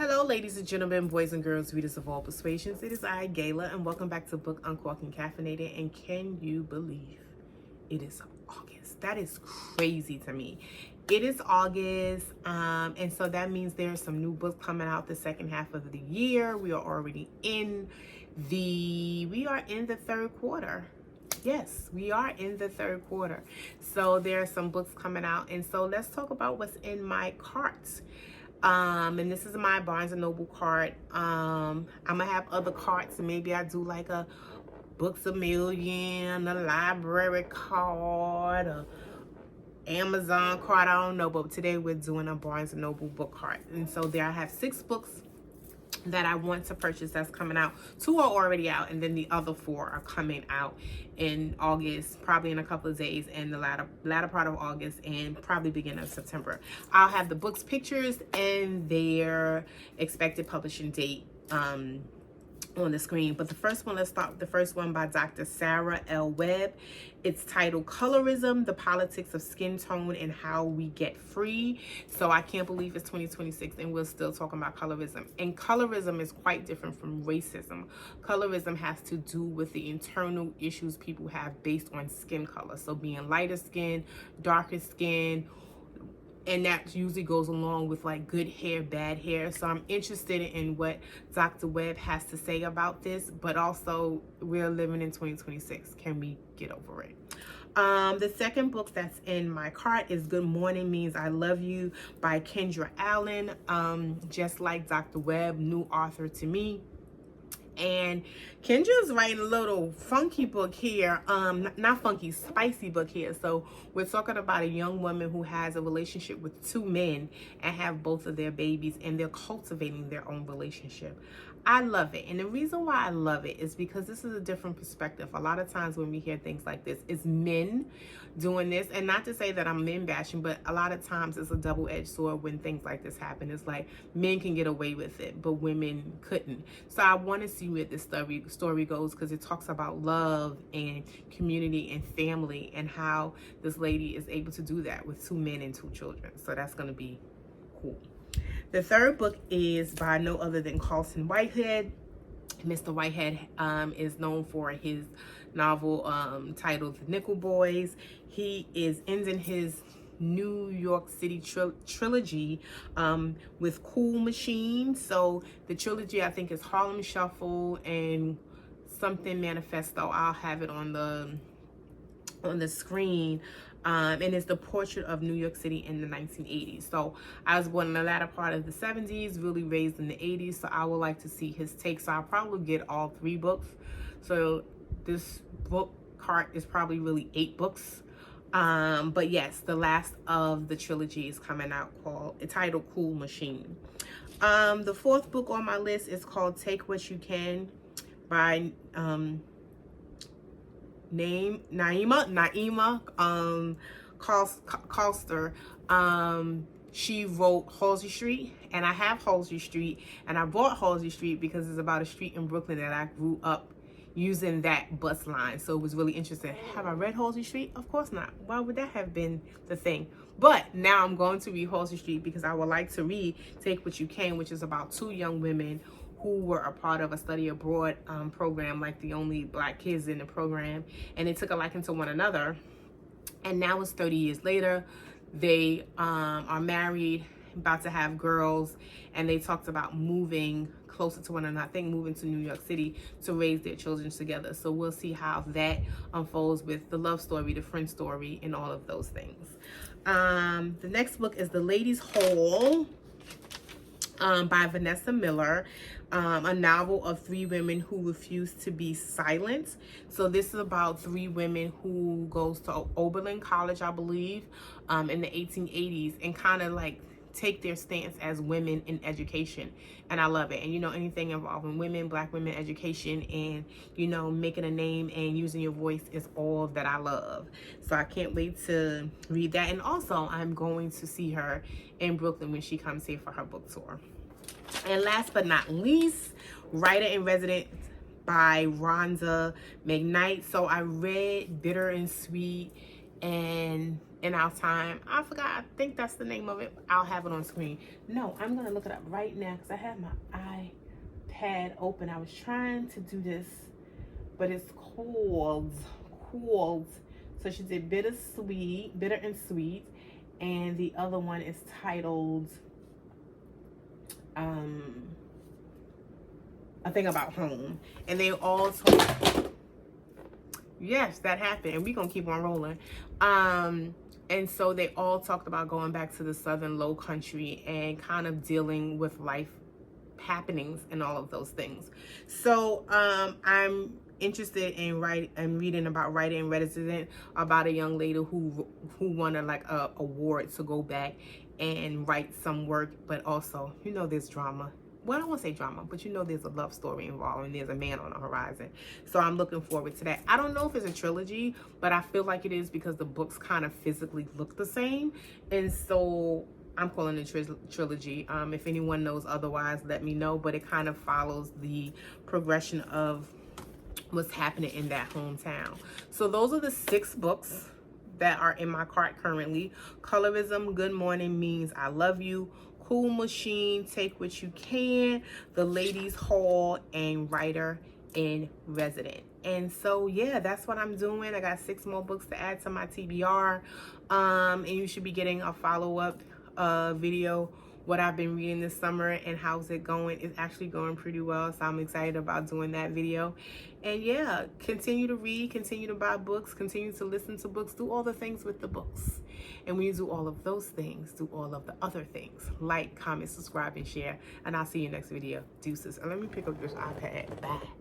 Hello, ladies and gentlemen, boys and girls, readers of all persuasions. It is I, Gayla, and welcome back to Book Uncorked and Caffeinated. And can you believe it is August? That is crazy to me. It is August, and so that means there's some new books coming out the second half of the year. We are already in the third quarter. Yes, we are in the third quarter. So there are some books coming out, and so let's talk about what's in my cart. And this is my Barnes & Noble cart. I'm gonna have other carts, and maybe I do like a Books A Million, a library card, a Amazon cart, I don't know, but today we're doing a Barnes & Noble book cart. And so there I have 6 books that I want to purchase that's coming out. 2 are already out, and then the other 4 are coming out in August, probably in a couple of days, and the latter part of August and probably beginning of September. I'll have the books pictures and their expected publishing date on the screen. But the first one, let's start with the first one by Dr. Sarah L. Webb. It's titled Colorism, the Politics of Skin Tone and How We Get Free. So I can't believe it's 2026 and we're still talking about colorism. And colorism is quite different from racism. Colorism has to do with the internal issues people have based on skin color. So being lighter skin, darker skin, and that usually goes along with like good hair, bad hair. So I'm interested in what Dr. Webb has to say about this, but also we're living in 2026. Can we get over it? The second book that's in my cart is Good Morning Means I Love You by Kendra Allen. Just like Dr. Webb, new author to me. And Kendra's writing a little funky book here, not funky, spicy book here. So we're talking about a young woman who has a relationship with 2 men and have both of their babies, and they're cultivating their own relationship. I love it. And the reason why I love it is because this is a different perspective. A lot of times when we hear things like this, it's men doing this. And not to say that I'm men bashing, but a lot of times it's a double-edged sword when things like this happen. It's like men can get away with it, but women couldn't. So I want to see where this story goes, because it talks about love and community and family and how this lady is able to do that with 2 men and 2 children. So that's going to be cool. The third book is by no other than Carlton Whitehead. Mr. Whitehead is known for his novel titled The Nickel Boys. He is ending his New York City trilogy with Cool Machine. So the trilogy, I think, is Harlem Shuffle and something Manifesto. I'll have it on the screen. And it's the portrait of New York City in the 1980s. So I was born in the latter part of the 70s, really raised in the 80s. So I would like to see his take. So I'll probably get all 3 books. So this book cart is probably really 8 books. But yes, the last of the trilogy is coming out, titled Cool Machine. The 4th book on my list is called Take What You Can by Naima Coster. She wrote Halsey Street, and I have Halsey Street, and I bought Halsey Street because it's about a street in Brooklyn that I grew up using that bus line. So it was really interesting. Have I read Halsey Street? Of course not. Why would that have been the thing? But now I'm going to read Halsey Street because I would like to read Take What You Can, which is about 2 young women who were a part of a study abroad program, like the only Black kids in the program, and they took a liking to one another. And now it's 30 years later. They are married, about to have girls, and they talked about moving closer to one another. I think moving to New York City to raise their children together. So we'll see how that unfolds with the love story, the friend story, and all of those things. The next book is The Ladies' Hall by Vanessa Miller. A novel of 3 women who refuse to be silent. So this is about 3 women who goes to Oberlin College, I believe, in the 1880s, and kind of like take their stance as women in education. And I love it. And you know, anything involving women, Black women, education, and you know, making a name and using your voice is all that I love. So I can't wait to read that. And also I'm going to see her in Brooklyn when she comes here for her book tour. And last but not least, Writer in Residence by Rhonda McKnight. So I read Bitter and Sweet and in our time. I forgot, I think that's the name of it. I'll have it on screen. No, I'm gonna look it up right now because I have my iPad open. I was trying to do this, but it's called, so she did bitter and sweet, and the other one is titled a thing about home. And they all talk, yes, that happened, and we're gonna keep on rolling. And so they all talked about going back to the southern low country and kind of dealing with life happenings and all of those things. So I'm interested in reading about writing resident, about a young lady who won a award to go back and write some work, but also, you know, there's drama. Well, I don't want to say drama, but you know, there's a love story involved and there's a man on the horizon. So I'm looking forward to that. I don't know if it's a trilogy, but I feel like it is because the books kind of physically look the same. And so I'm calling it trilogy. If anyone knows otherwise, let me know. But it kind of follows the progression of what's happening in that hometown. So those are the 6 books that are in my cart currently. Colorism, Good Morning Means I Love You, Cool Machine, Take What You Can, The Ladies Hall, and Writer in Resident. And so yeah, that's what I'm doing. I got 6 more books to add to my TBR. And you should be getting a follow-up video, what I've been reading this summer and how's it going. It's actually going pretty well, so I'm excited about doing that video. And yeah, continue to read, continue to buy books, continue to listen to books, do all the things with the books. And when you do all of those things, do all of the other things. Like, comment, subscribe, and share. And I'll see you next video. Deuces. And let me pick up this iPad. Bye.